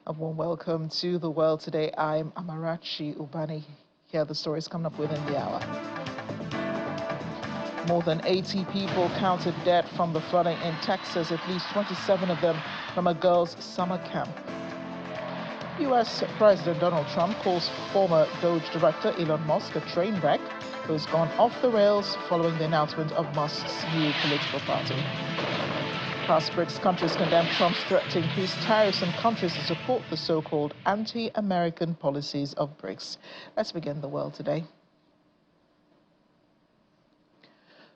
A warm welcome to The World Today. I'm Amarachi Ubani. Here are the stories coming up within the hour. More than 80 people counted dead from the flooding in Texas, at least 27 of them from a girls' summer camp. U.S. President Donald Trump calls former Doge director Elon Musk a train wreck who's gone off the rails following the announcement of Musk's new political party. Past BRICS countries condemn Trump's threat to increase tariffs on countries that support the so-called anti-American policies of BRICS. Let's begin The World Today.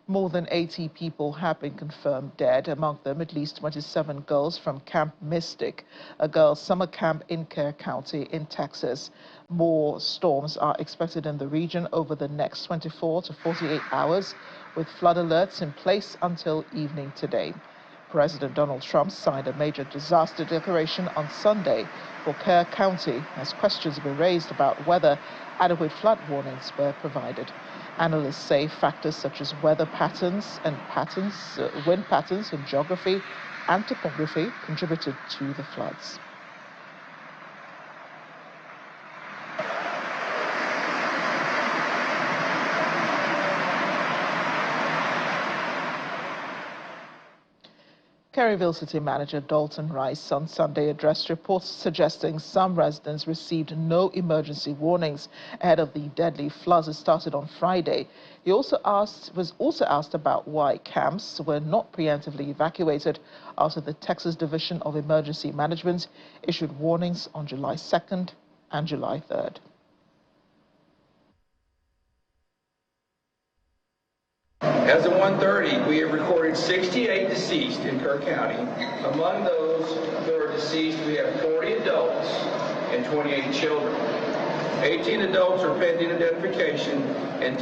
More than 80 people have been confirmed dead, among them at least 27 girls from Camp Mystic, a girls' summer camp in Kerr County in Texas. More storms are expected in the region over the next 24 to 48 hours, with flood alerts in place until evening today. President Donald Trump signed a major disaster declaration on Sunday for Kerr County as questions have been raised about whether adequate flood warnings were provided. Analysts say factors such as weather patterns and wind patterns in geography and topography contributed to the floods. Caryville City Manager Dalton Rice on Sunday addressed reports suggesting some residents received no emergency warnings ahead of the deadly floods that started on Friday. He was also asked about why camps were not preemptively evacuated after the Texas Division of Emergency Management issued warnings on July 2nd and July 3rd. As of 1:30, we have recorded 68 deceased in Kerr County. Among those who are deceased, we have 40 adults and 28 children. 18 adults are pending identification and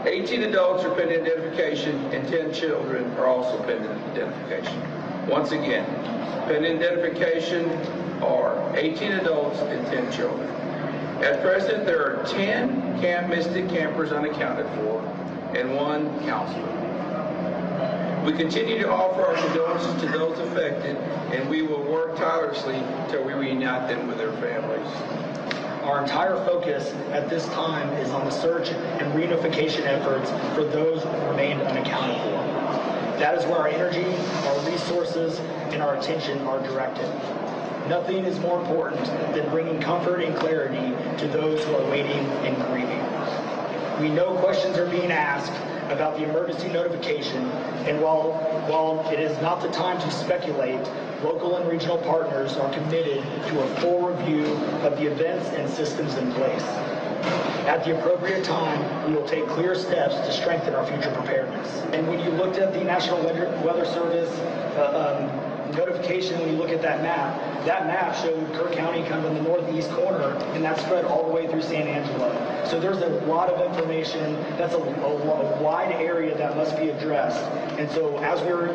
18 adults are pending identification and 10 children are also pending identification. Once again, pending identification are 18 adults and 10 children. At present, there are 10 Camp Mystic campers unaccounted for and 1 counselor. We continue to offer our condolences to those affected, and we will work tirelessly until we reunite them with their families. Our entire focus at this time is on the search and reunification efforts for those who remained unaccounted for. That is where our energy, our resources, and our attention are directed. Nothing is more important than bringing comfort and clarity to those who are waiting and grieving. We know questions are being asked about the emergency notification, and while it is not the time to speculate, local and regional partners are committed to a full review of the events and systems in place. At the appropriate time, we will take clear steps to strengthen our future preparedness. And when you looked at the National Weather Service notification, when you look at that map showed Kerr County kind of in the northeast corner, and that spread all the way through San Angelo. So there's a lot of information. That's a wide area that must be addressed. And so as we're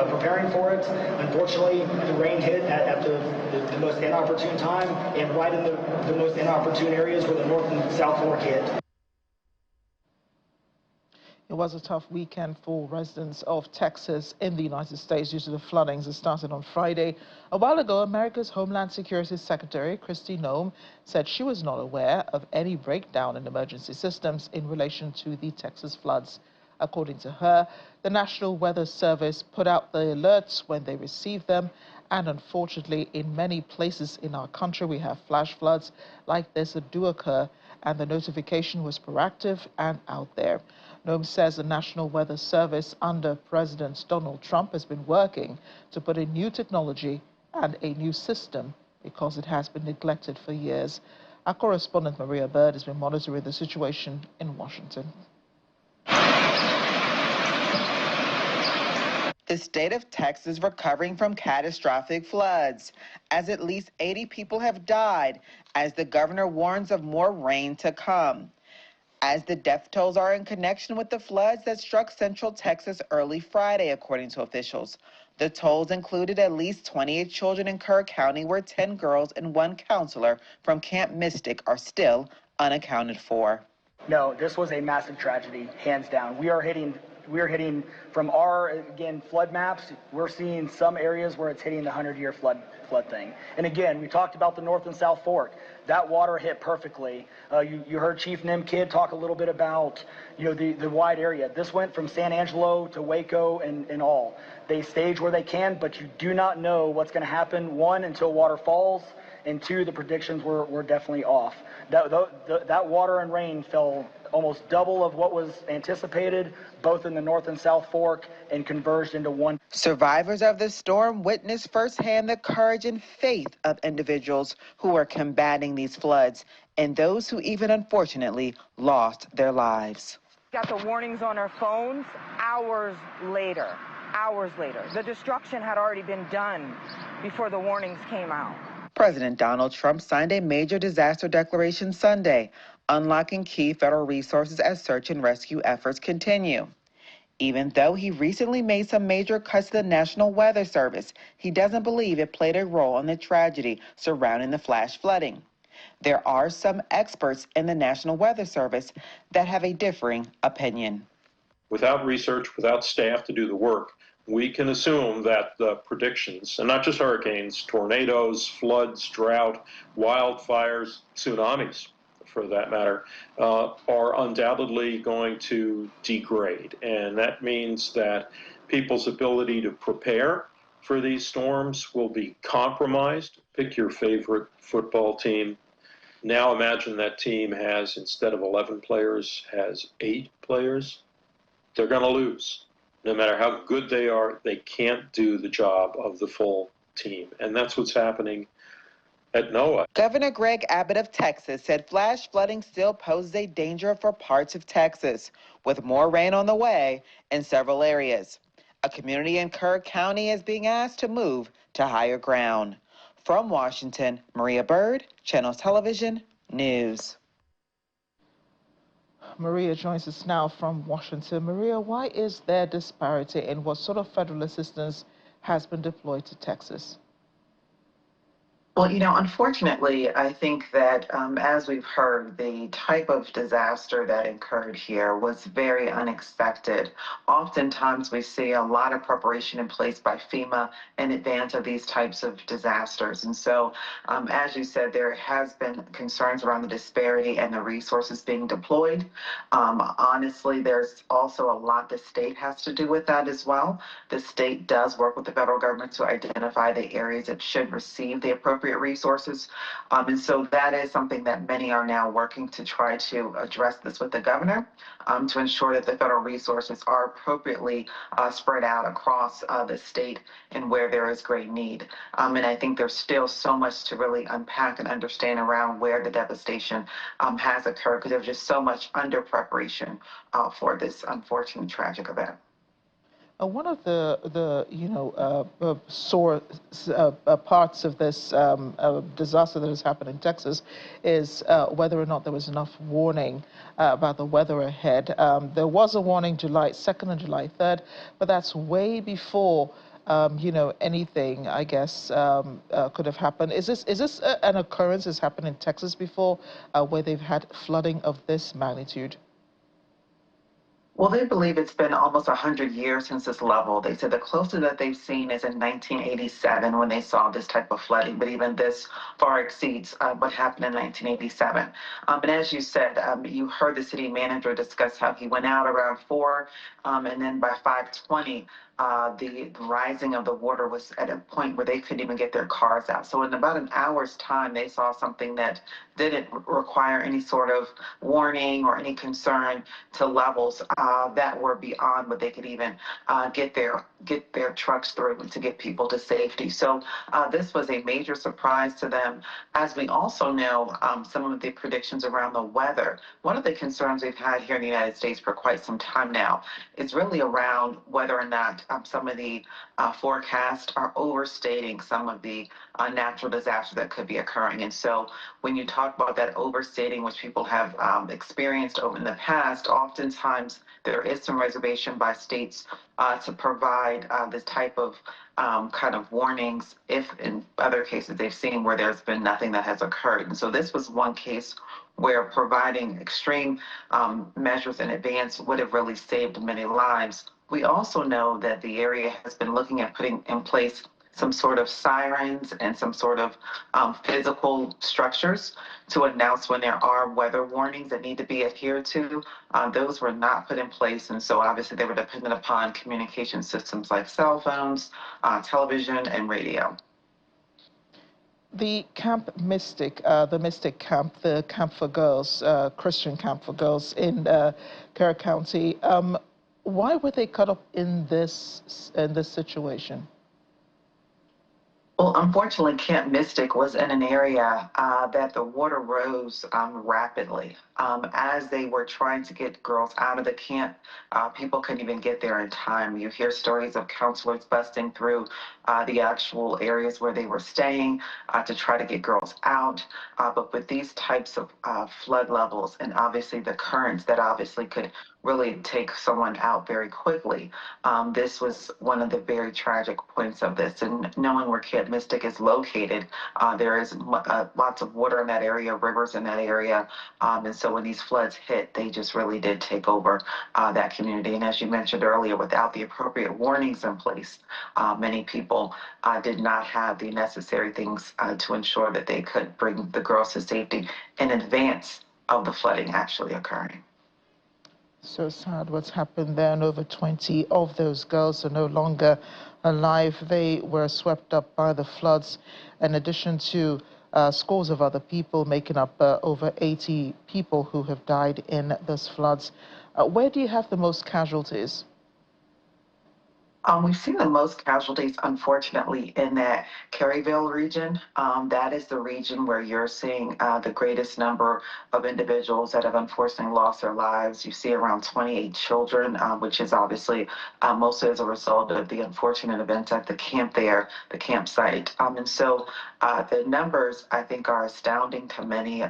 preparing for it, unfortunately the rain hit at the most inopportune time and right in the most inopportune areas where the North and South Fork hit. It was a tough weekend for residents of Texas in the United States due to the floodings that started on Friday. A while ago, America's Homeland Security Secretary Kristi Noem said she was not aware of any breakdown in emergency systems in relation to the Texas floods. According to her, the National Weather Service put out the alerts when they received them, and unfortunately, in many places in our country, we have flash floods like this that do occur, and the notification was proactive and out there. Noem says the National Weather Service under President Donald Trump has been working to put in new technology and a new system because it has been neglected for years. Our correspondent Maria Bird has been monitoring the situation in Washington. The state of Texas is recovering from catastrophic floods, as at least 80 people have died, as the governor warns of more rain to come. As the death tolls are in connection with the floods that struck central Texas early Friday, according to officials. The tolls included at least 28 children in Kerr County, where 10 girls and 1 counselor from Camp Mystic are still unaccounted for. No, this was a massive tragedy, hands down. We are hitting we're hitting from our, again, flood maps, we're seeing some areas where it's hitting the 100-year flood thing. And again, we talked about the North and South Fork. That water hit perfectly. You heard Chief Nimkid talk a little bit about, the wide area. This went from San Angelo to Waco and all. They stage where they can, but you do not know what's going to happen, one, until water falls, and two, the predictions were definitely off. That water and rain fell almost double of what was anticipated, both in the North and South Fork, and converged into one. Survivors of the storm witnessed firsthand the courage and faith of individuals who are combating these floods, and those who even unfortunately lost their lives. Got the warnings on our phones hours later. The destruction had already been done before the warnings came out. President Donald Trump signed a major disaster declaration Sunday, unlocking key federal resources as search and rescue efforts continue. Even though he recently made some major cuts to the National Weather Service, he doesn't believe it played a role in the tragedy surrounding the flash flooding. There are some experts in the National Weather Service that have a differing opinion. Without research, without staff to do the work, we can assume that the predictions, and not just hurricanes, tornadoes, floods, drought, wildfires, tsunamis, for that matter, are undoubtedly going to degrade. And that means that people's ability to prepare for these storms will be compromised. Pick your favorite football team. Now imagine that team has, instead of 11 players, has 8 players. They're going to lose. No matter how good they are, they can't do the job of the full team. And that's what's happening at NOAA. Governor Greg Abbott of Texas said flash flooding still poses a danger for parts of Texas, with more rain on the way in several areas. A community in Kerr County is being asked to move to higher ground. From Washington, Maria Bird, Channels Television News. Maria joins us now from Washington. Maria, why is there disparity in what sort of federal assistance has been deployed to Texas? Well, unfortunately, I think that as we've heard, the type of disaster that occurred here was very unexpected. Oftentimes, we see a lot of preparation in place by FEMA in advance of these types of disasters. And so, as you said, there has been concerns around the disparity and the resources being deployed. Honestly, there's also a lot the state has to do with that as well. The state does work with the federal government to identify the areas that should receive the appropriate resources. And so that is something that many are now working to try to address this with the governor to ensure that the federal resources are appropriately spread out across the state and where there is great need. And I think there's still so much to really unpack and understand around where the devastation has occurred, because there's just so much under preparation for this unfortunate tragic event. One of the sore parts of this disaster that has happened in Texas is whether or not there was enough warning about the weather ahead. There was a warning July 2nd and July 3rd, but that's way before anything, I guess, could have happened. Is this an occurrence that's happened in Texas before, where they've had flooding of this magnitude? Well, they believe it's been almost 100 years since this level. They said the closest that they've seen is in 1987 when they saw this type of flooding, but even this far exceeds what happened in 1987. And as you said, you heard the city manager discuss how he went out around 4, and then by 5:20, the rising of the water was at a point where they couldn't even get their cars out. So in about an hour's time, they saw something that didn't require any sort of warning or any concern to levels that were beyond what they could even get their trucks through to get people to safety. So this was a major surprise to them. As we also know, some of the predictions around the weather, one of the concerns we've had here in the United States for quite some time now is really around whether or not some of the forecasts are overstating some of the natural disasters that could be occurring. And so when you talk talk about that overstating, which people have experienced over in the past, oftentimes there is some reservation by states to provide this type of kind of warnings if in other cases they've seen where there's been nothing that has occurred. And so this was one case where providing extreme measures in advance would have really saved many lives. We also know that the area has been looking at putting in place some sort of sirens and some sort of physical structures to announce when there are weather warnings that need to be adhered to. Those were not put in place, and so obviously they were dependent upon communication systems like cell phones, television, and radio. The Camp Mystic, the Mystic Camp, the camp for girls, Christian camp for girls in Kerr County, why were they cut up in this situation? Well, unfortunately, Camp Mystic was in an area that the water rose rapidly. As they were trying to get girls out of the camp, people couldn't even get there in time. You hear stories of counselors busting through the actual areas where they were staying to try to get girls out. But with these types of flood levels and obviously the currents that obviously could really take someone out very quickly, this was one of the very tragic points of this. And knowing where Camp Mystic is located, there is lots of water in that area, rivers in that area. And so when these floods hit, they just really did take over that community. And as you mentioned earlier, without the appropriate warnings in place, many people did not have the necessary things to ensure that they could bring the girls to safety in advance of the flooding actually occurring. So sad what's happened there, and over 20 of those girls are no longer alive. They were swept up by the floods, in addition to scores of other people, making up over 80 people who have died in those floods. Where do you have the most casualties? We've seen the most casualties, unfortunately, in that Caryville region. That is the region where you're seeing the greatest number of individuals that have unfortunately lost their lives. You see around 28 children, which is obviously mostly as a result of the unfortunate events at the camp there, the campsite. And so the numbers, I think, are astounding to many.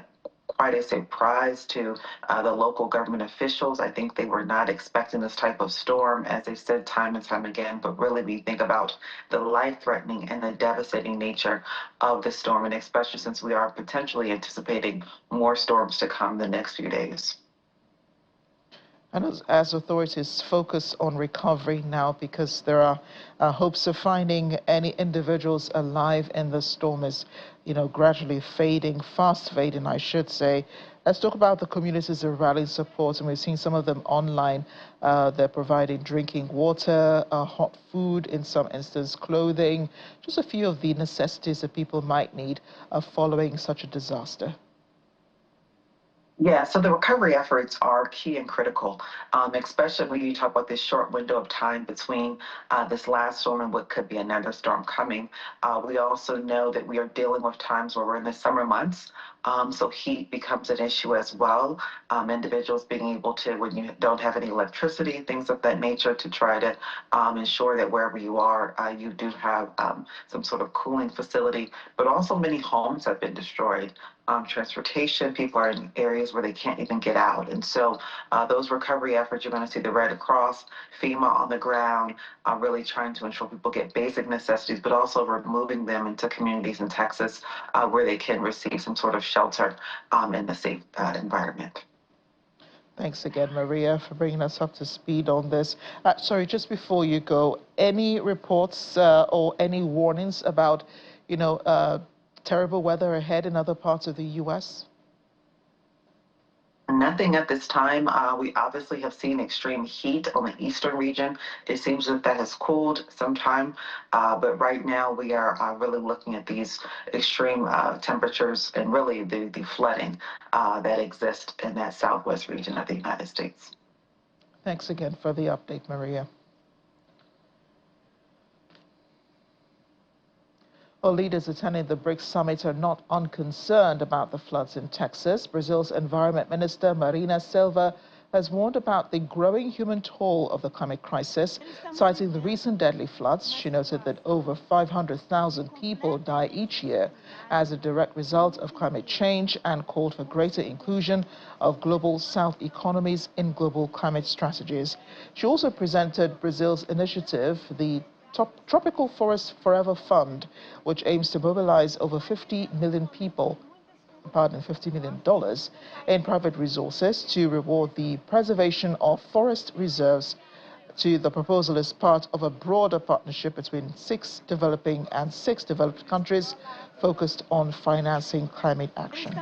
Quite a surprise to the local government officials. I think they were not expecting this type of storm, as they said time and time again, but really we think about the life-threatening and the devastating nature of the storm, and especially since we are potentially anticipating more storms to come the next few days. And as authorities focus on recovery now, because there are hopes of finding any individuals alive in the storm is, gradually fading, fast fading, I should say. Let's talk about the communities that are rallying support, and we've seen some of them online. They're providing drinking water, hot food, in some instances clothing, just a few of the necessities that people might need following such a disaster. Yeah, so the recovery efforts are key and critical, especially when you talk about this short window of time between this last storm and what could be another storm coming. We also know that we are dealing with times where we're in the summer months, so heat becomes an issue as well. Individuals being able to, when you don't have any electricity, things of that nature, to try to ensure that wherever you are, you do have some sort of cooling facility, but also many homes have been destroyed. Transportation, people are in areas where they can't even get out. And so those recovery efforts, you're going to see the Red Cross, FEMA on the ground, really trying to ensure people get basic necessities, but also removing them into communities in Texas where they can receive some sort of shelter in a safe environment. Thanks again, Maria, for bringing us up to speed on this. Sorry, just before you go, any reports or any warnings about, terrible weather ahead in other parts of the U.S.? Nothing at this time. We obviously have seen extreme heat on the eastern region. It seems that that has cooled sometime, but right now we are really looking at these extreme temperatures and really the flooding that exists in that southwest region of the United States. Thanks again for the update, Maria. Well, leaders attending the BRICS summit are not unconcerned about the floods in Texas. Brazil's Environment Minister Marina Silva has warned about the growing human toll of the climate crisis, citing the recent deadly floods. She noted that over 500,000 people die each year as a direct result of climate change and called for greater inclusion of global South economies in global climate strategies. She also presented Brazil's initiative, the Tropical Forest Forever Fund, which aims to mobilize over $50 million in private resources to reward the preservation of forest reserves. The proposal is part of a broader partnership between 6 developing and 6 developed countries focused on financing climate action.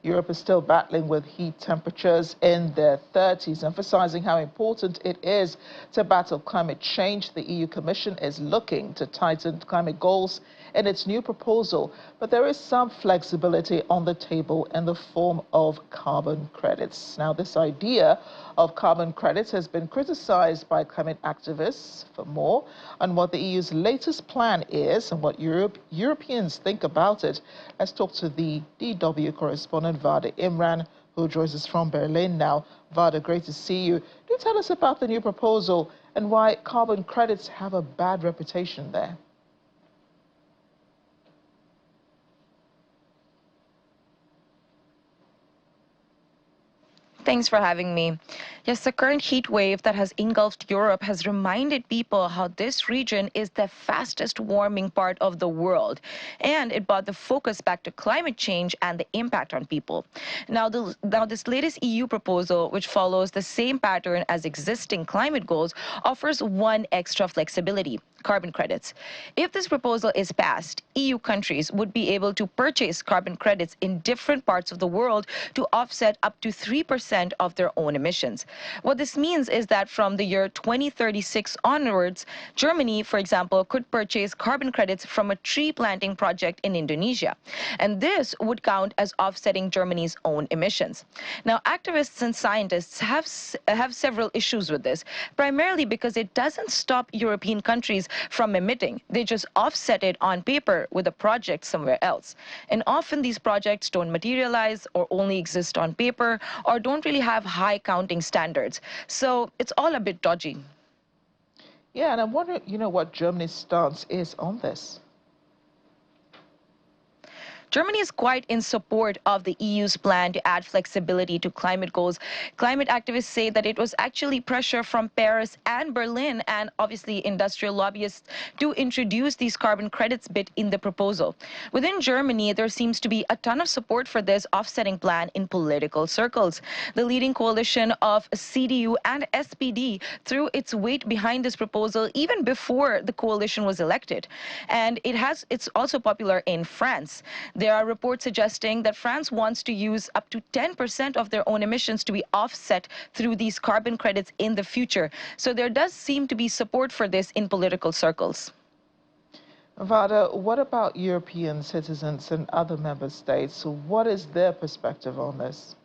Europe is still battling with heat temperatures in their 30s, emphasizing how important it is to battle climate change. The EU Commission is looking to tighten climate goals in its new proposal, but there is some flexibility on the table in the form of carbon credits. Now, this idea of carbon credits has been criticized by climate activists. For more on what the EU's latest plan is and what Europeans think about it, let's talk to the DW correspondent Vada Imran, who joins us from Berlin now. Vada, great to see you. Do tell us about the new proposal and why carbon credits have a bad reputation there. Thanks for having me. Yes, the current heat wave that has engulfed Europe has reminded people how this region is the fastest warming part of the world. And it brought the focus back to climate change and the impact on people. Now this latest EU proposal, which follows the same pattern as existing climate goals, offers one extra flexibility: carbon credits. If this proposal is passed, EU countries would be able to purchase carbon credits in different parts of the world to offset up to 3% of their own emissions. What this means is that from the year 2036 onwards, Germany, for example, could purchase carbon credits from a tree planting project in Indonesia. And this would count as offsetting Germany's own emissions. Now, activists and scientists have several issues with this, primarily because it doesn't stop European countries from emitting. They just offset it on paper with a project somewhere else. And often these projects don't materialize or only exist on paper or don't really have high counting standards. So it's all a bit dodgy. Yeah, and I'm wondering, what Germany's stance is on this. Germany is quite in support of the EU's plan to add flexibility to climate goals. Climate activists say that it was actually pressure from Paris and Berlin and obviously industrial lobbyists to introduce these carbon credits bit in the proposal. Within Germany, there seems to be a ton of support for this offsetting plan in political circles. The leading coalition of CDU and SPD threw its weight behind this proposal even before the coalition was elected. And it's also popular in France. There are reports suggesting that France wants to use up to 10% of their own emissions to be offset through these carbon credits in the future. So there does seem to be support for this in political circles. Vada, what about European citizens and other member states? What is their perspective on this?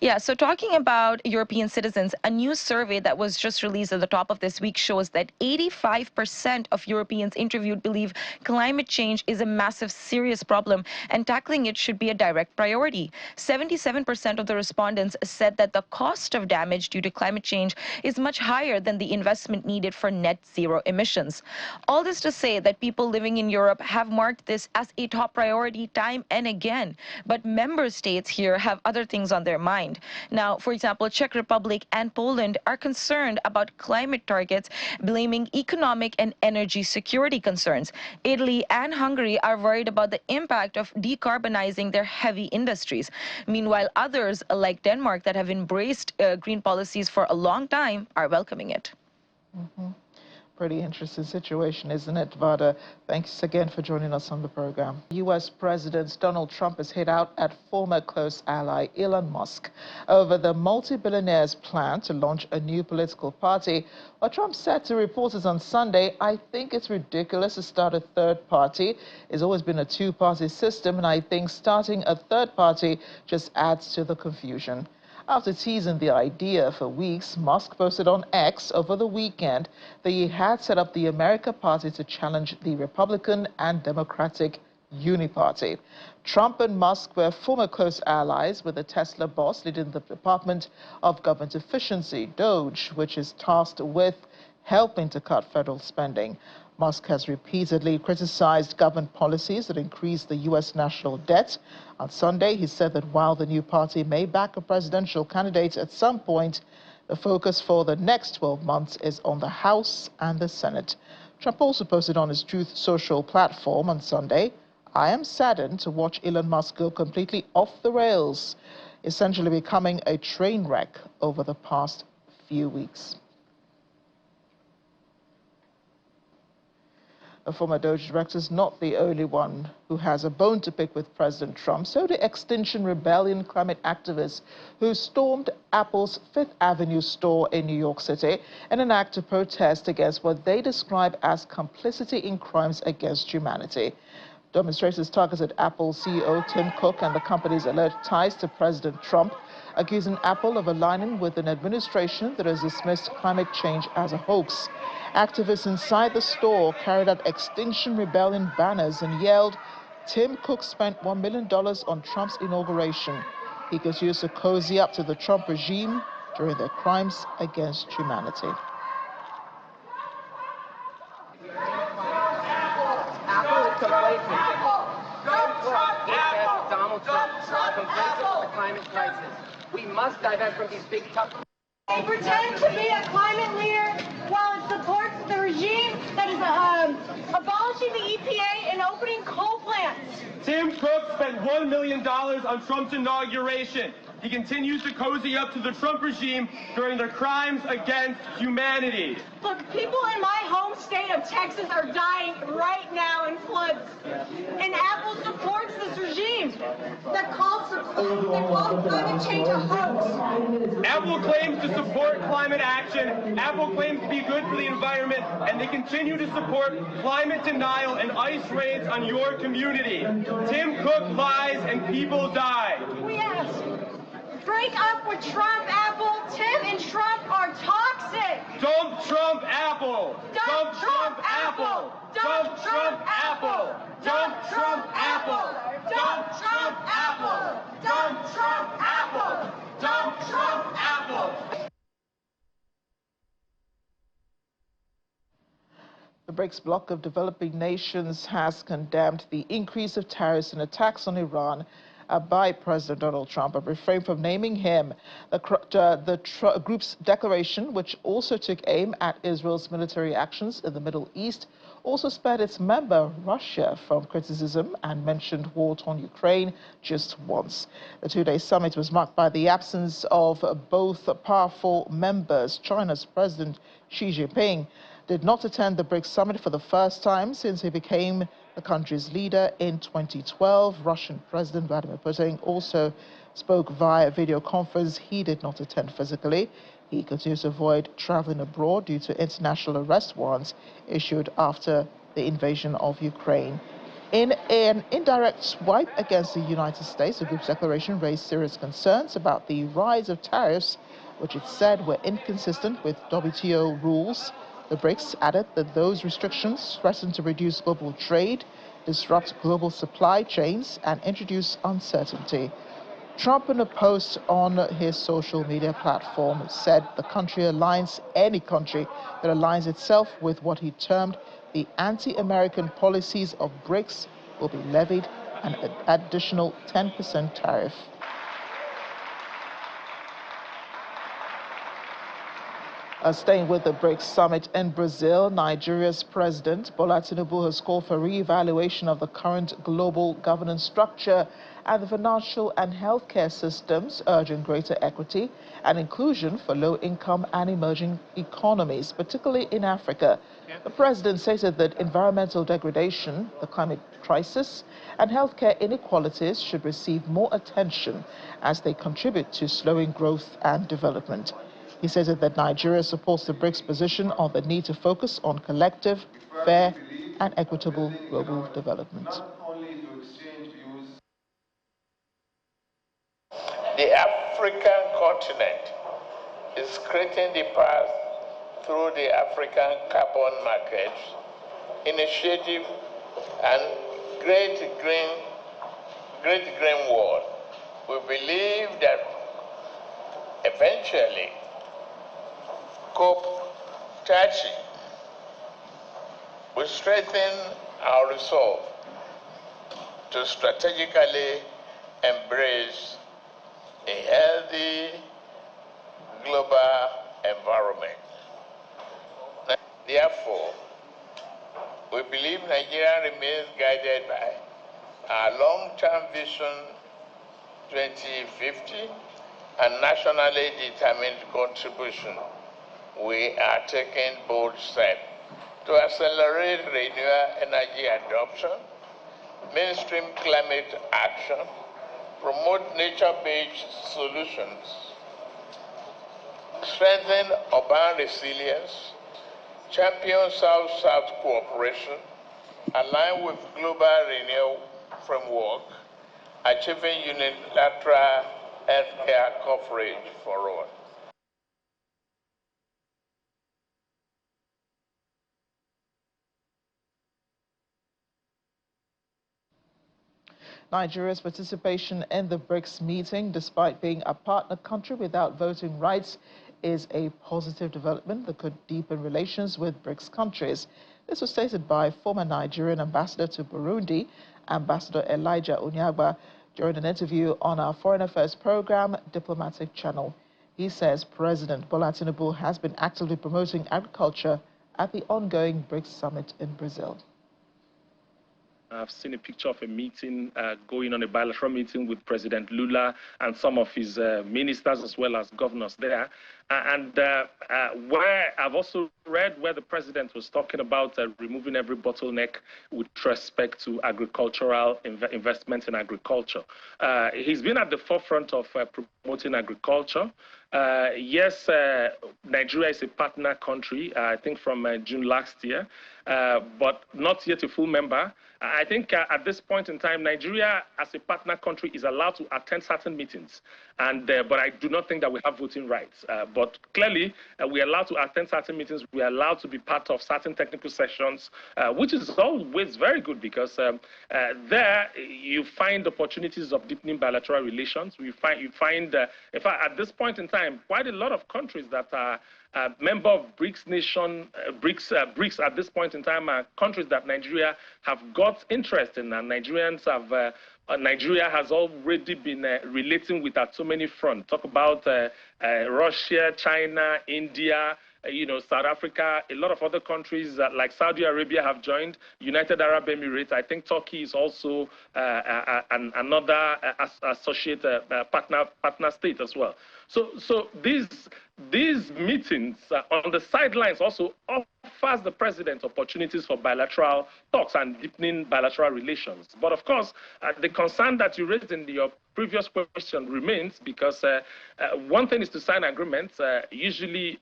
Yeah, so talking about European citizens, a new survey that was just released at the top of this week shows that 85% of Europeans interviewed believe climate change is a massive, serious problem and tackling it should be a direct priority. 77% of the respondents said that the cost of damage due to climate change is much higher than the investment needed for net zero emissions. All this to say that people living in Europe have marked this as a top priority time and again, but member states here have other things on their mind. Now, for example, Czech Republic and Poland are concerned about climate targets, blaming economic and energy security concerns. Italy and Hungary are worried about the impact of decarbonizing their heavy industries. Meanwhile, others, like Denmark, that have embraced green policies for a long time, are welcoming it. Mm-hmm. Pretty interesting situation, isn't it, Vada? Thanks again for joining us on the program. U.S. President Donald Trump has hit out at former close ally Elon Musk over the multi-billionaire's plan to launch a new political party. Well, Trump said to reporters on Sunday, "I think it's ridiculous to start a third party. It's always been a two-party system, and I think starting a third party just adds to the confusion." After teasing the idea for weeks, Musk posted on X over the weekend that he had set up the America Party to challenge the Republican and Democratic Uniparty. Trump and Musk were former close allies, with the Tesla boss leading the Department of Government Efficiency, DOGE, which is tasked with helping to cut federal spending. Musk has repeatedly criticized government policies that increase the U.S. national debt. On Sunday, he said that while the new party may back a presidential candidate at some point, the focus for the next 12 months is on the House and the Senate. Trump also posted on his Truth Social platform on Sunday, "I am saddened to watch Elon Musk go completely off the rails, essentially becoming a train wreck over the past few weeks." A former DOGE director is not the only one who has a bone to pick with President Trump. So do Extinction Rebellion climate activists who stormed Apple's Fifth Avenue store in New York City in an act to protest against what they describe as complicity in crimes against humanity. Demonstrators targeted Apple CEO Tim Cook and the company's alleged ties to President Trump, accusing Apple of aligning with an administration that has dismissed climate change as a hoax. Activists inside the store carried out Extinction Rebellion banners and yelled, "Tim Cook spent $1 million on Trump's inauguration. He could use to cozy up to the Trump regime during their crimes against humanity." Apple is complacent. Donald Trump is complacent with the climate crisis. We must divest from these big tough. They pretend to be a climate leader while it supports the regime that is abolishing the EPA and opening coal plants. Tim Cook spent $1 million on Trump's inauguration. He continues to cozy up to the Trump regime during their crimes against humanity. Look, people in my home state of Texas are dying right now in floods. And Apple supports this regime that calls climate change a hoax. Apple claims to support climate action. Apple claims to be good for the environment, and they continue to support climate denial and ice raids on your community. Tim Cook lies and people die. We ask, break up with Trump, Apple. Tim and Trump are toxic. Dump Trump, Apple. Dump Trump, Apple. Dump Trump, Apple. Dump Trump, Apple. Dump Trump, Apple. Dump Trump, Apple. Dump Trump, Apple. The BRICS bloc of developing nations has condemned the increase of tariffs and attacks on Iran by President Donald Trump, but refrained from naming him. The group's declaration, which also took aim at Israel's military actions in the Middle East, also spared its member, Russia, from criticism and mentioned war-torn Ukraine just once. The two-day summit was marked by the absence of both powerful members. China's President Xi Jinping did not attend the BRICS summit for the first time since he became the country's leader in 2012. Russian President Vladimir Putin also spoke via video conference. He did not attend physically. He continues to avoid traveling abroad due to international arrest warrants issued after the invasion of Ukraine. In an indirect swipe against the United States, the group's declaration raised serious concerns about the rise of tariffs, which it said were inconsistent with WTO rules. The BRICS added that those restrictions threaten to reduce global trade, disrupt global supply chains, and introduce uncertainty. Trump, in a post on his social media platform, said any country that aligns itself with what he termed the anti-American policies of BRICS will be levied an additional 10% tariff. Staying with the BRICS summit in Brazil, Nigeria's President Bola Tinubu has called for re-evaluation of the current global governance structure and the financial and healthcare systems, urging greater equity and inclusion for low-income and emerging economies, particularly in Africa. The president stated that environmental degradation, the climate crisis, and healthcare inequalities should receive more attention as they contribute to slowing growth and development. He says that Nigeria supports the BRICS position on the need to focus on collective, fair, and equitable global development. The African continent is creating the path through the African Carbon Market Initiative and Great Green Wall. We believe that eventually COP30 will strengthen our resolve to strategically embrace a healthy global environment. Therefore, we believe Nigeria remains guided by our long-term vision 2050 and nationally determined contribution. We are taking bold steps to accelerate renewable energy adoption, mainstream climate action, promote nature-based solutions, strengthen urban resilience, champion South-South cooperation, align with global renewal framework, achieving unilateral healthcare coverage for all. Nigeria's participation in the BRICS meeting, despite being a partner country without voting rights, is a positive development that could deepen relations with BRICS countries. This was stated by former Nigerian ambassador to Burundi, Ambassador Elijah Onyeagba, during an interview on our Foreign Affairs program, Diplomatic Channel. He says President Bola Tinubu has been actively promoting agriculture at the ongoing BRICS summit in Brazil. I've seen a picture of a meeting going on, a bilateral meeting with President Lula and some of his ministers as well as governors there. Where I've also read where the president was talking about removing every bottleneck with respect to agricultural investments in agriculture. He's been at the forefront of promoting agriculture. Yes, Nigeria is a partner country, I think from June last year, but not yet a full member. I think at this point in time, Nigeria as a partner country is allowed to attend certain meetings, but I do not think that we have voting rights. But clearly, we are allowed to attend certain meetings. We are allowed to be part of certain technical sessions, which is always very good because there you find opportunities of deepening bilateral relations. You find in fact, at this point in time, quite a lot of countries that are member of BRICS nation, BRICS at this point in time are countries that Nigeria have got interest in, and Nigerians have. Nigeria has already been relating with at so many fronts. Talk about Russia, China, India, South Africa, a lot of other countries like Saudi Arabia have joined, United Arab Emirates. I think Turkey is also another associate partner state as well. So these meetings on the sidelines also offers the president opportunities for bilateral talks and deepening bilateral relations. But of course, the concern that you raised in your previous question remains because one thing is to sign agreements. Usually,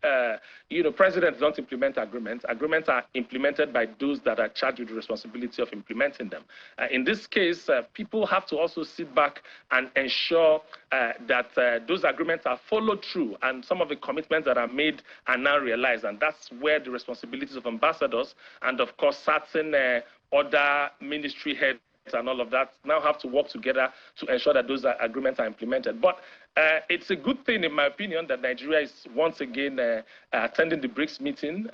presidents don't implement agreements. Agreements are implemented by those that are charged with the responsibility of implementing them. In this case, people have to also sit back and ensure that those agreements are followed through and some of the commitments that are made are now realized. And that's where the responsibilities of ambassadors and, of course, certain other ministry heads and all of that now have to work together to ensure that those agreements are implemented. But it's a good thing, in my opinion, that Nigeria is once again attending the BRICS meeting.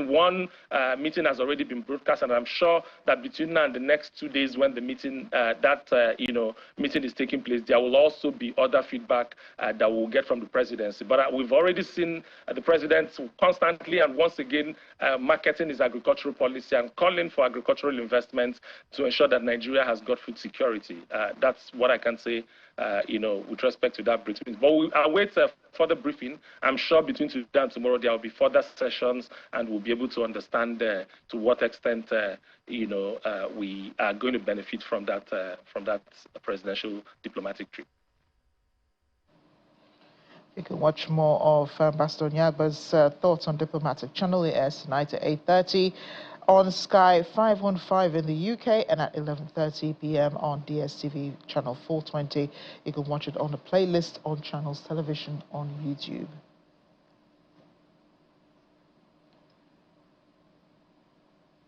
One meeting has already been broadcast, and I'm sure that between now and the next 2 days when the meeting, meeting is taking place, there will also be other feedback that we'll get from the presidency. But we've already seen the president constantly and once again marketing his agricultural policy and calling for agricultural investments to ensure that Nigeria has got food security. That's what I can say, with respect to that briefing. But we'll await further briefing. I'm sure between today and tomorrow there will be further sessions, and we'll be able to understand to what extent we are going to benefit from that presidential diplomatic trip. You can watch more of Ambassador Onyeagba's thoughts on Diplomatic Channel. It airs tonight at 8:30. on Sky 515 in the UK and at 11:30 p.m. on DSTV channel 420. You can watch it on the playlist on Channels Television on YouTube.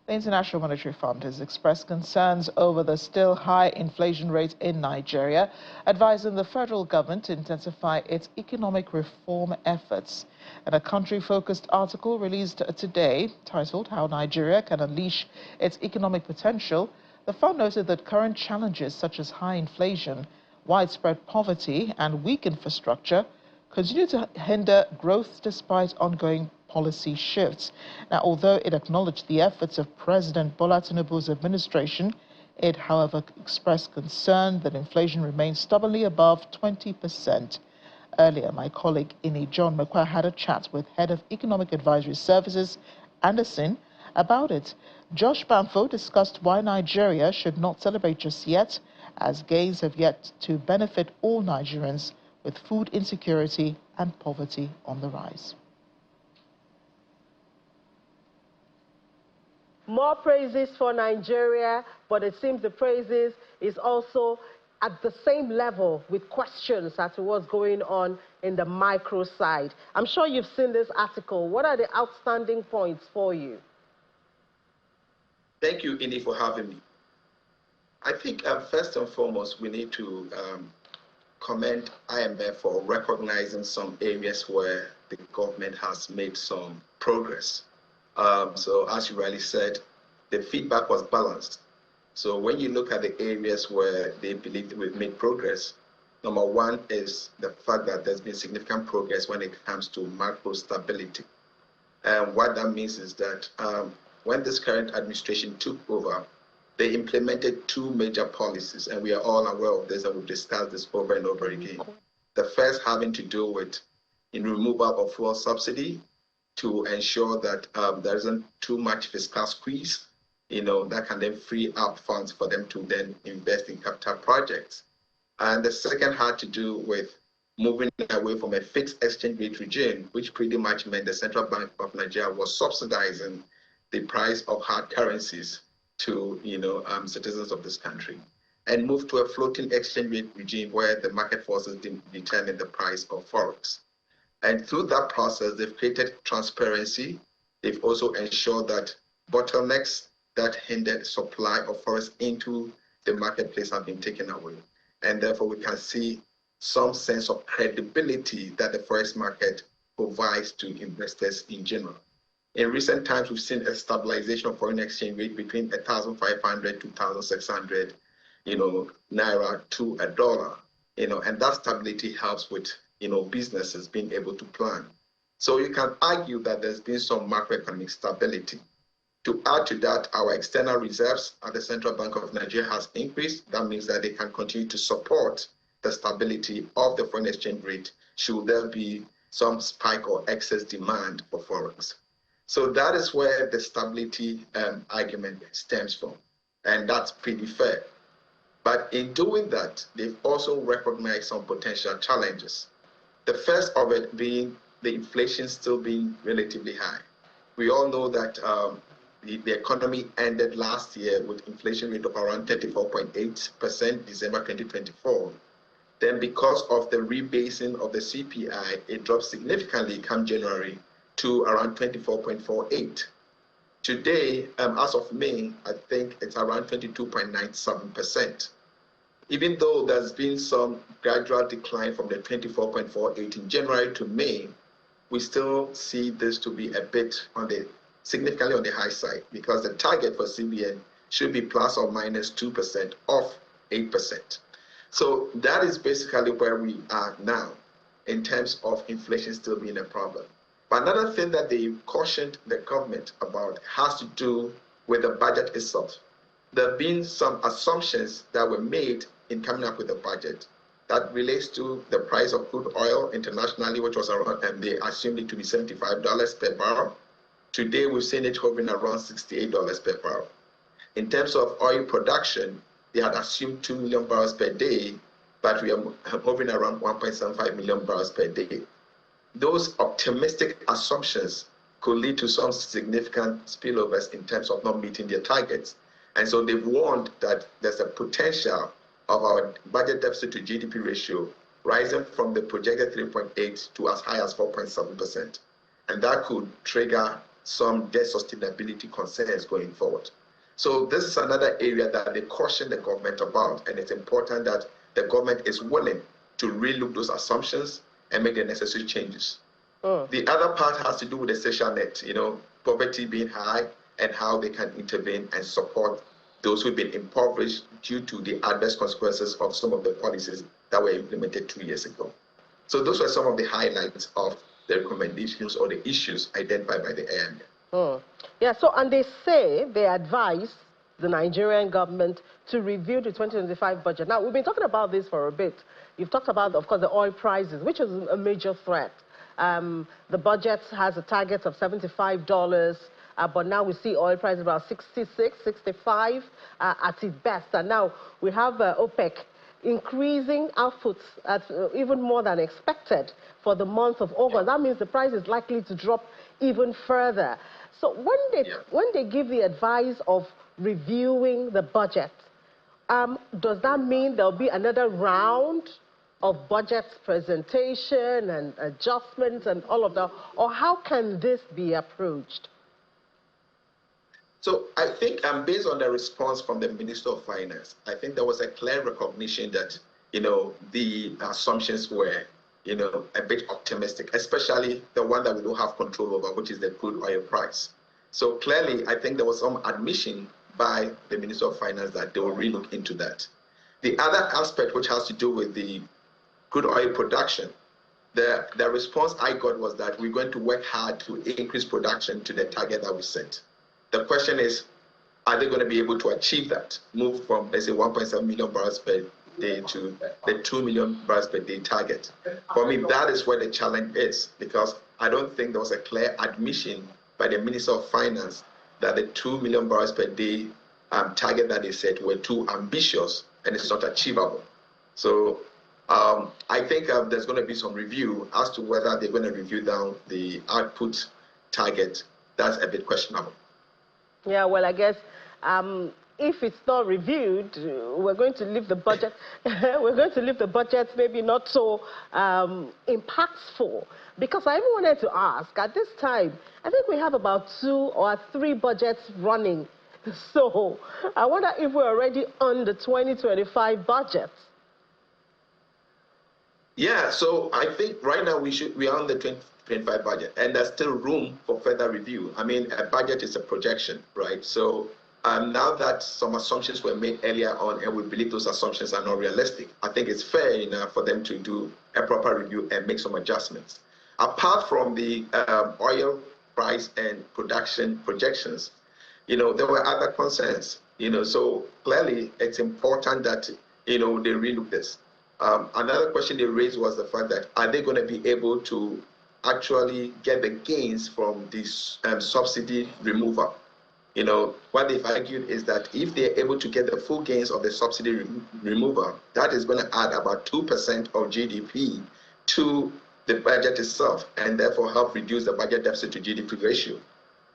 The International Monetary Fund has expressed concerns over the still high inflation rate in Nigeria, advising the federal government to intensify its economic reform efforts. In a country-focused article released today, titled How Nigeria Can Unleash Its Economic Potential, the fund noted that current challenges such as high inflation, widespread poverty, and weak infrastructure continue to hinder growth despite ongoing policy shifts. Now, although it acknowledged the efforts of President Bola Tinubu's administration, it, however, expressed concern that inflation remains stubbornly above 20%. Earlier, my colleague Ini John McQuarrie had a chat with Head of Economic Advisory Services, Anderson, about it. Josh Bamfo discussed why Nigeria should not celebrate just yet, as gains have yet to benefit all Nigerians, with food insecurity and poverty on the rise. More praises for Nigeria, but it seems the praises is also at the same level with questions as to what's going on in the micro side. I'm sure you've seen this article. What are the outstanding points for you? Thank you, Indy, for having me. I think first and foremost, we need to commend IMF for recognizing some areas where the government has made some progress. So as you rightly said, the feedback was balanced. So when you look at the areas where they believe that we've made progress, number one is the fact that there's been significant progress when it comes to macro stability. And what that means is that when this current administration took over, they implemented two major policies, and we are all aware of this, and we've discussed this over and over again. The first having to do with the removal of fuel subsidy, to ensure that there isn't too much fiscal squeeze, that can then free up funds for them to then invest in capital projects. And the second had to do with moving away from a fixed exchange rate regime, which pretty much meant the Central Bank of Nigeria was subsidizing the price of hard currencies to citizens of this country, and move to a floating exchange rate regime where the market forces determine the price of forex. And through that process, they've created transparency. They've also ensured that bottlenecks that hindered supply of forex into the marketplace have been taken away. And therefore, we can see some sense of credibility that the forex market provides to investors in general. In recent times, we've seen a stabilization of foreign exchange rate between 1,500 to 1,600, naira to a dollar, and that stability helps with businesses being able to plan. So you can argue that there's been some macroeconomic stability. To add to that, our external reserves at the Central Bank of Nigeria has increased. That means that they can continue to support the stability of the foreign exchange rate should there be some spike or excess demand for forex. So that is where the stability argument stems from, and that's pretty fair. But in doing that, they've also recognized some potential challenges. The first of it being the inflation still being relatively high. We all know that the economy ended last year with inflation rate of around 34.8% December 2024. Then because of the rebasing of the CPI, it dropped significantly come January to around 24.48. Today, as of May, I think it's around 22.97%. Even though there's been some gradual decline from the 24.48 in January to May, we still see this to be a bit significantly on the high side, because the target for CBN should be plus or minus 2% of 8%. So that is basically where we are now in terms of inflation still being a problem. But another thing that they cautioned the government about has to do with the budget itself. There have been some assumptions that were made in coming up with a budget that relates to the price of crude oil internationally, which was around, and they assumed it to be $75 per barrel. Today, we've seen it hovering around $68 per barrel. In terms of oil production, they had assumed 2 million barrels per day, but we are hovering around 1.75 million barrels per day. Those optimistic assumptions could lead to some significant spillovers in terms of not meeting their targets. And so they've warned that there's a potential of our budget deficit to GDP ratio rising from the projected 3.8 to as high as 4.7%. And that could trigger some debt sustainability concerns going forward. So this is another area that they caution the government about, and it's important that the government is willing to relook those assumptions and make the necessary changes. The other part has to do with the social net, poverty being high and how they can intervene and support those who've been impoverished due to the adverse consequences of some of the policies that were implemented 2 years ago. So those were some of the highlights of the recommendations or the issues identified by the AMF. Yeah, so, and they advise the Nigerian government to review the 2025 budget. Now, we've been talking about this for a bit. You've talked about, of course, the oil prices, which is a major threat. The budget has a target of $75, but now we see oil prices about 66, 65 at its best. And now we have OPEC increasing outputs at even more than expected for the month of August. That means the price is likely to drop even further. So when they give the advice of reviewing the budget, does that mean there'll be another round of budget presentation and adjustments and all of that? Or how can this be approached? So I think based on the response from the Minister of Finance, I think there was a clear recognition that, the assumptions were, a bit optimistic, especially the one that we don't have control over, which is the crude oil price. So clearly, I think there was some admission by the Minister of Finance that they will relook into that. The other aspect, which has to do with the crude oil production, the response I got was that we're going to work hard to increase production to the target that we set. The question is, are they going to be able to achieve that, move from, let's say, 1.7 million barrels per day to the 2 million barrels per day target? For me, that is where the challenge is, because I don't think there was a clear admission by the Minister of Finance that the 2 million barrels per day target that they set were too ambitious and it's not achievable. So I think there's going to be some review as to whether they're going to review down the output target. That's a bit questionable. Yeah, well, I guess if it's not reviewed, we're going to leave the budget. We're going to leave the budget maybe not so impactful. Because I even wanted to ask, at this time, I think we have about 2 or 3 budgets running. So I wonder if we're already on the 2025 budget. Yeah, so I think right now we are on the 2025 budget, and there's still room for further review. I mean, a budget is a projection, right? So now that some assumptions were made earlier on, and we believe those assumptions are not realistic, I think it's fair enough for them to do a proper review and make some adjustments. Apart from the oil price and production projections, there were other concerns. So clearly it's important that they relook this. Another question they raised was the fact that are they going to be able to actually get the gains from this subsidy removal? What they've argued is that if they're able to get the full gains of the subsidy removal, that is going to add about 2% of GDP to the budget itself, and therefore help reduce the budget deficit to GDP ratio.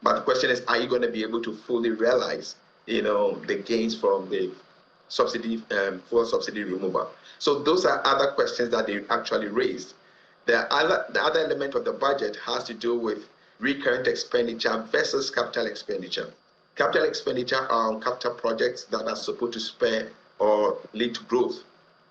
But the question is, are you going to be able to fully realize, the gains from the subsidy, full subsidy removal? So those are other questions that they actually raised. The other element of the budget has to do with recurrent expenditure versus capital expenditure. Capital expenditure are on capital projects that are supposed to spur or lead to growth.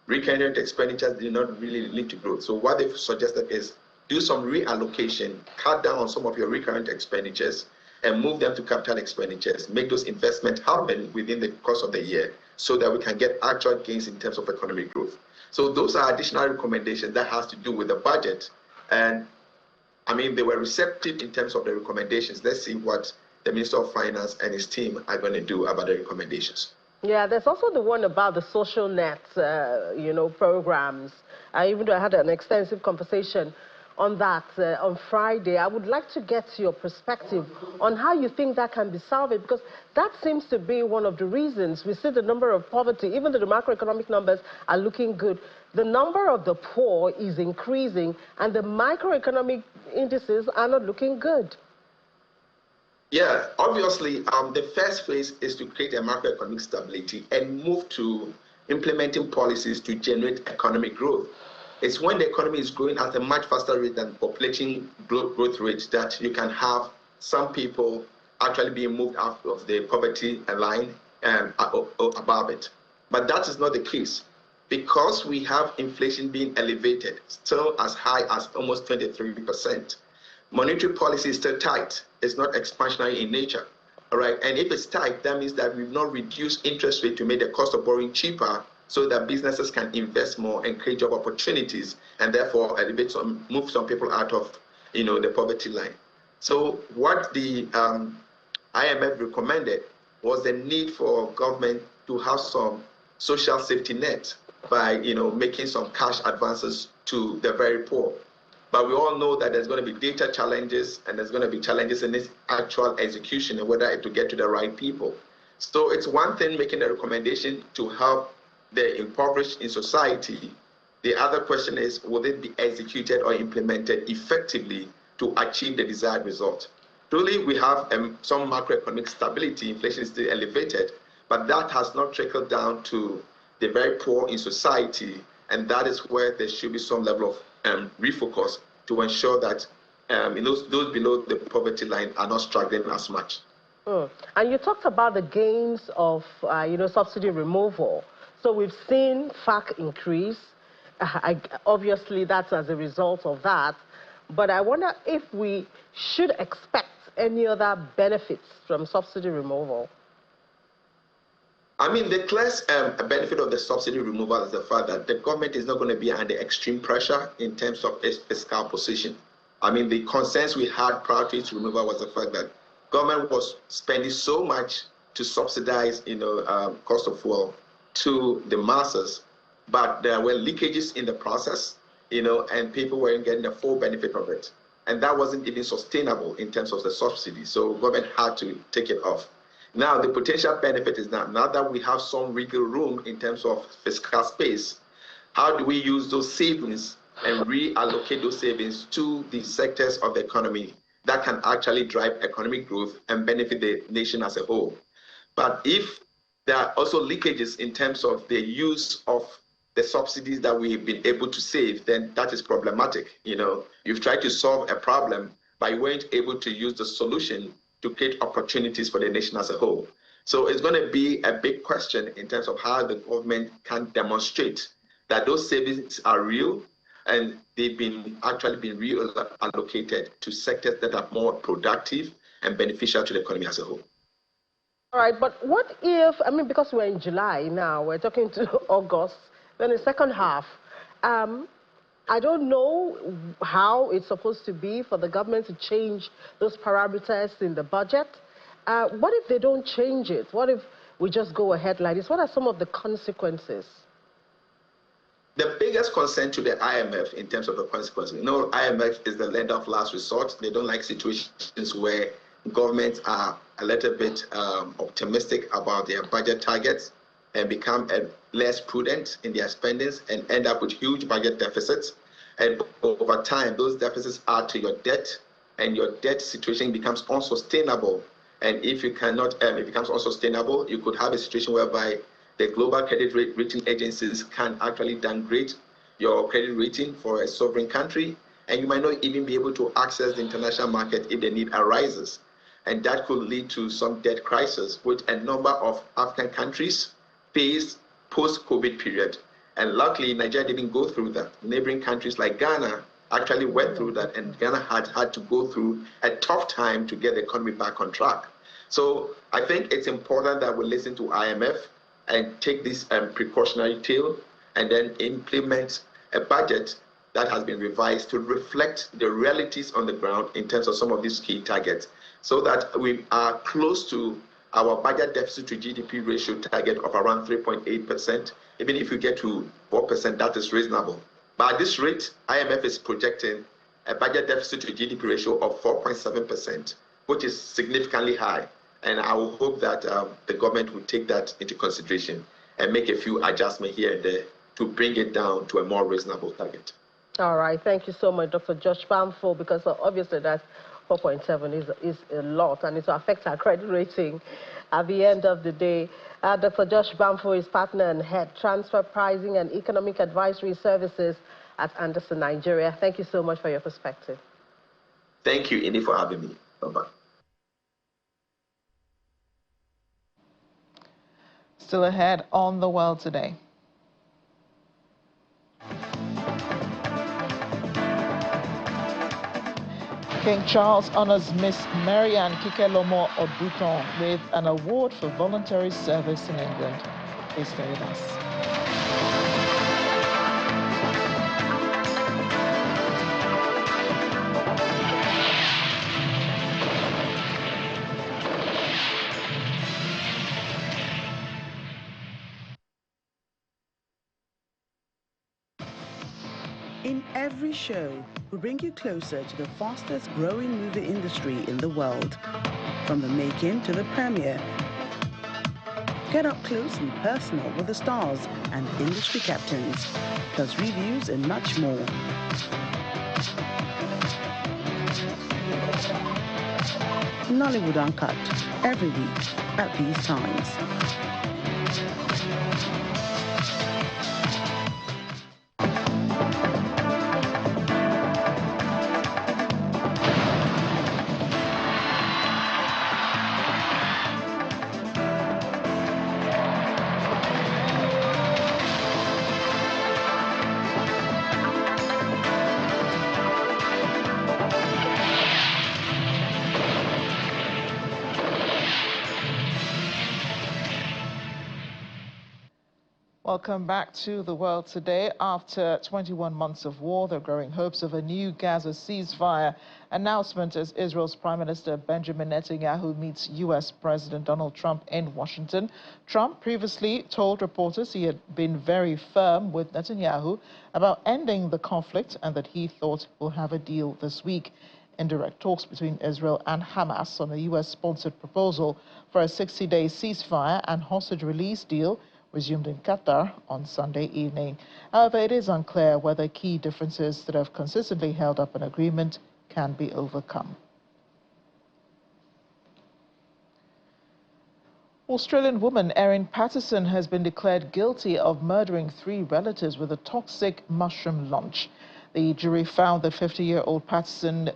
Recurrent expenditures do not really lead to growth. So what they've suggested is do some reallocation, cut down on some of your recurrent expenditures, and move them to capital expenditures, make those investments happen within the course of the year so that we can get actual gains in terms of economic growth. So those are additional recommendations that has to do with the budget. And I mean, they were receptive in terms of the recommendations. Let's see what the Minister of Finance and his team are going to do about the recommendations. Yeah, there's also the one about the social net, programs. Even though I had an extensive conversation on that on Friday, I would like to get your perspective on how you think that can be salvaged, because that seems to be one of the reasons we see the number of poverty, even though the macroeconomic numbers are looking good, the number of the poor is increasing and the microeconomic indices are not looking good. Yeah, obviously, the first phase is to create a macroeconomic stability and move to implementing policies to generate economic growth. It's when the economy is growing at a much faster rate than population growth rate that you can have some people actually being moved out of the poverty line and above it. But that is not the case. Because we have inflation being elevated, still as high as almost 23%. Monetary policy is still tight. It's not expansionary in nature. All right. And if it's tight, that means that we've not reduced interest rate to make the cost of borrowing cheaper so that businesses can invest more and create job opportunities and therefore move some people out of the poverty line. So what the IMF recommended was the need for government to have some social safety net by making some cash advances to the very poor. But we all know that there's going to be data challenges and there's going to be challenges in its actual execution and whether it will get to the right people. So it's one thing making a recommendation to help the impoverished in society. The other question is, will it be executed or implemented effectively to achieve the desired result? Truly, we have some macroeconomic stability. Inflation is still elevated, but that has not trickled down to the very poor in society, and that is where there should be some level of refocus to ensure that those below the poverty line are not struggling as much. And you talked about the gains of subsidy removal. So we've seen FAC increase. Obviously, that's as a result of that. But I wonder if we should expect any other benefits from subsidy removal. I mean, the clear benefit of the subsidy removal is the fact that the government is not going to be under extreme pressure in terms of its fiscal position. I mean, the concerns we had prior to its removal was the fact that government was spending so much to subsidize, cost of fuel to the masses, but there were leakages in the process, and people weren't getting the full benefit of it. And that wasn't even sustainable in terms of the subsidy. So government had to take it off. Now, the potential benefit is now that we have some wiggle room in terms of fiscal space, how do we use those savings and reallocate those savings to the sectors of the economy that can actually drive economic growth and benefit the nation as a whole? But if there are also leakages in terms of the use of the subsidies that we've been able to save, then that is problematic. You've tried to solve a problem, but you weren't able to use the solution to create opportunities for the nation as a whole. So it's going to be a big question in terms of how the government can demonstrate that those savings are real and they've actually been reallocated to sectors that are more productive and beneficial to the economy as a whole. All right, but what if, because we're in July now, we're talking to August, then the second half, I don't know how it's supposed to be for the government to change those parameters in the budget. What if they don't change it? What if we just go ahead like this? What are some of the consequences? The biggest concern to the IMF in terms of the consequences, IMF is the lender of last resort. They don't like situations where governments are a little bit optimistic about their budget targets and become less prudent in their spendings and end up with huge budget deficits. And over time, those deficits add to your debt, and your debt situation becomes unsustainable. And if you cannot, it becomes unsustainable, you could have a situation whereby the global credit rating agencies can actually downgrade your credit rating for a sovereign country, and you might not even be able to access the international market if the need arises. And that could lead to some debt crisis, which a number of African countries faced post-COVID period. And luckily, Nigeria didn't go through that. Neighboring countries like Ghana actually went through that, and Ghana had to go through a tough time to get the economy back on track. So I think it's important that we listen to IMF and take this precautionary tale and then implement a budget that has been revised to reflect the realities on the ground in terms of some of these key targets, so that we are close to our budget deficit to GDP ratio target of around 3.8%. Even if you get to 4%, that is reasonable. But at this rate, IMF is projecting a budget deficit to GDP ratio of 4.7%, which is significantly high. And I will hope that the government will take that into consideration and make a few adjustments here and there to bring it down to a more reasonable target. All right. Thank you so much, Dr. Josh Bamfo, because obviously that's 4.7 is a lot, and it will affect our credit rating at the end of the day. Dr. Josh Bamfo is partner and head transfer pricing and economic advisory services at Anderson, Nigeria. Thank you so much for your perspective. Thank you, Indy, for having me. Bye-bye. Still ahead on The World Today. King Charles honors Miss Marianne Kikelomo Oduton with an award for voluntary service in England. Please stay with us. In every show, we bring you closer to the fastest growing movie industry in the world. From the making to the premiere. Get up close and personal with the stars and industry captains, plus reviews and much more. Nollywood Uncut, every week at these times. Welcome back to The World Today. After 21 months of war, there are growing hopes of a new Gaza ceasefire announcement as Israel's Prime Minister Benjamin Netanyahu meets U.S. President Donald Trump in Washington. Trump previously told reporters he had been very firm with Netanyahu about ending the conflict and that he thought we'll have a deal this week. Indirect talks between Israel and Hamas on a U.S.-sponsored proposal for a 60-day ceasefire and hostage release deal resumed in Qatar on Sunday evening. However, it is unclear whether key differences that have consistently held up an agreement can be overcome. Australian woman Erin Patterson has been declared guilty of murdering 3 relatives with a toxic mushroom lunch. The jury found that 50-year-old Patterson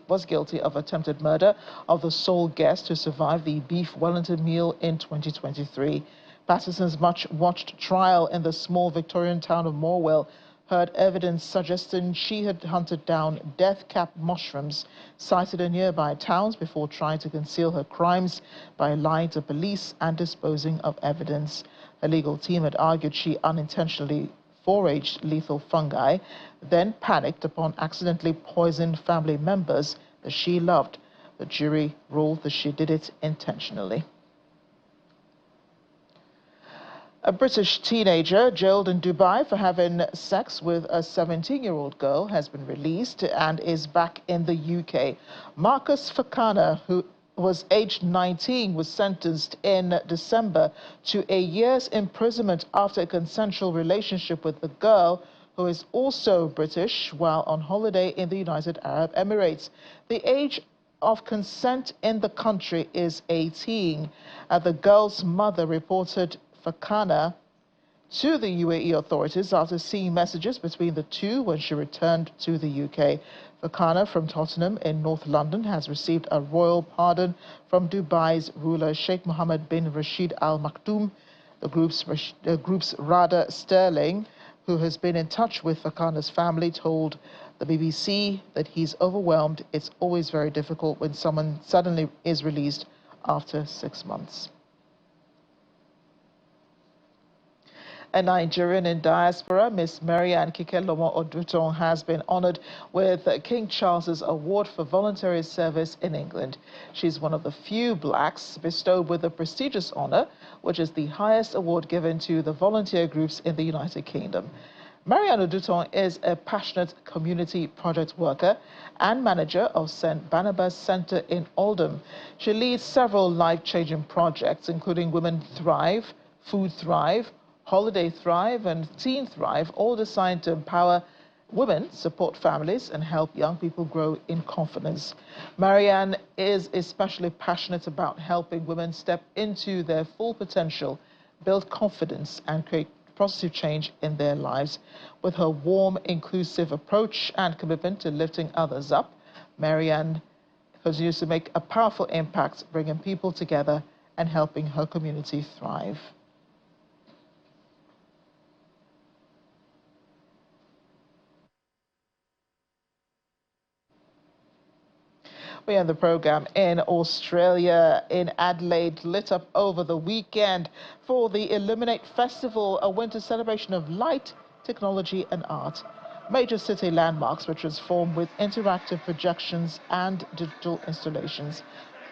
was guilty of attempted murder of the sole guest who survived the beef Wellington meal in 2023. Patterson's much-watched trial in the small Victorian town of Morwell heard evidence suggesting she had hunted down death-cap mushrooms sighted in nearby towns before trying to conceal her crimes by lying to police and disposing of evidence. Her legal team had argued she unintentionally foraged lethal fungi, then panicked upon accidentally poisoned family members that she loved. The jury ruled that she did it intentionally. A British teenager jailed in Dubai for having sex with a 17-year-old girl has been released and is back in the UK. Marcus Fakana, who was aged 19, was sentenced in December to a year's imprisonment after a consensual relationship with the girl, who is also British, while on holiday in the United Arab Emirates. The age of consent in the country is 18. The girl's mother reported Fakana to the UAE authorities after seeing messages between the two when she returned to the UK. Fakana from Tottenham in North London has received a royal pardon from Dubai's ruler Sheikh Mohammed bin Rashid Al Maktoum. The group's Rada Sterling, who has been in touch with Fakana's family, told the BBC that he's overwhelmed. It's always very difficult when someone suddenly is released after 6 months. A Nigerian in diaspora, Miss Marianne Kikelomo Oduton, has been honored with King Charles's Award for Voluntary Service in England. She's one of the few blacks bestowed with the prestigious honor, which is the highest award given to the volunteer groups in the United Kingdom. Marianne Oduton is a passionate community project worker and manager of St. Barnabas Center in Oldham. She leads several life-changing projects, including Women Thrive, Food Thrive, Holiday Thrive and Teen Thrive, all designed to empower women support families and help young people grow in confidence. Marianne is especially passionate about helping women step into their full potential, build confidence, and create positive change in their lives. With her warm, inclusive approach and commitment to lifting others up, Marianne continues to make a powerful impact, bringing people together and helping her community thrive. We end the program in Australia, in Adelaide, lit up over the weekend for the Illuminate Festival, a winter celebration of light, technology and art. Major city landmarks were transformed with interactive projections and digital installations,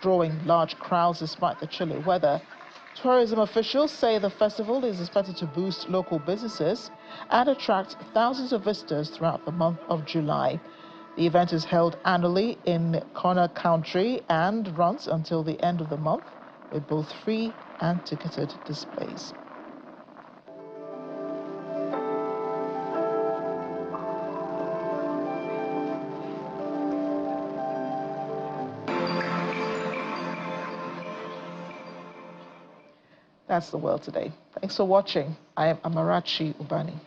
drawing large crowds despite the chilly weather. Tourism officials say the festival is expected to boost local businesses and attract thousands of visitors throughout the month of July. The event is held annually in Connor Country and runs until the end of the month with both free and ticketed displays. That's the world today. Thanks for watching. I am Amarachi Ubani.